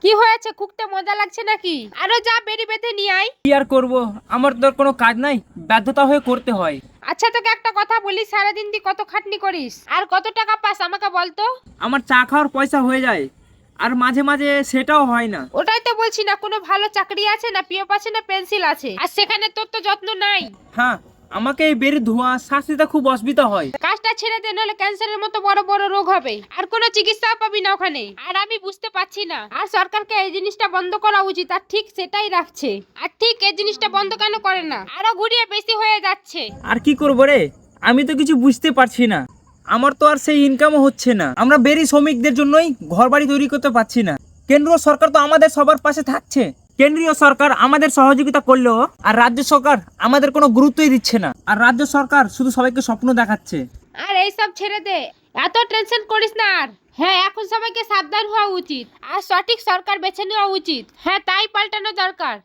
কি হয়েছে? খুঁকতে মজা লাগছে নাকি? আরো যা বেরি বেঁধে নিয়ে আয়। কি আর করবো, আমার তো আর কোনো কাজ নাই, বাধ্যতা হয়ে করতে হয়। আচ্ছা তোকে একটা কথা বলি, সারাদিন তুই কত খাটনি করিস আর কত টাকা পাস আমাকে বলতো? আমার চা খাওয়ার পয়সা হয়ে যায়, আর মাঝে মাঝে সেটাও হয় না। ওটাই তো বলছি না, কোনো ভালো চাকরি আছে না, পিএফ আছে না, পেন্সিল আছে, আর সেখানে তোর তো যত্ন নাই। হ্যাঁ, আমাকে এই বেরির ধোঁয়া শ্বাস নিতে খুব অসুবিধা হয়। কাজটা ছেড়ে দে, নাহলে ক্যান্সারের মতো বড় বড় রোগ হবে, আর কোনো চিকিৎসাও পাবি না ওখানে। আর আমি বুঝতে পারছি না, আর সরকারকে এই জিনিসটা বন্ধ করা উচিত, আর ঠিক সেটাই রাখছে। আর ঠিক এই জিনিসটা বন্ধ কেন করে না? আরো ঘুরিয়ে বেশি হয়ে যাচ্ছে। আর কি করবো রে, আমি তো কিছু বুঝতে পারছি না। আমার তো আর সেই ইনকামও হচ্ছে না, আমরা বেরি শ্রমিকদের জন্যই ঘর বাড়ি তৈরি করতে পারছি না। কেন্দ্রীয় সরকার তো আমাদের সবার পাশে থাকছে, কেন্দ্রীয় সরকার আমাদের সহযোগিতা করলেও আর রাজ্য সরকার আমাদের কোনো গুরুত্বই দিচ্ছে না। আর রাজ্য সরকার শুধু সবাইকে স্বপ্ন দেখাচ্ছে। আর এইসব ছেড়ে দে, এত টেনশন করিস না আর। হ্যাঁ, এখন সবাইকে সাবধান হওয়া উচিত, আর সঠিক সরকার বেছে নেওয়া উচিত। হ্যাঁ, তাই পাল্টানো দরকার।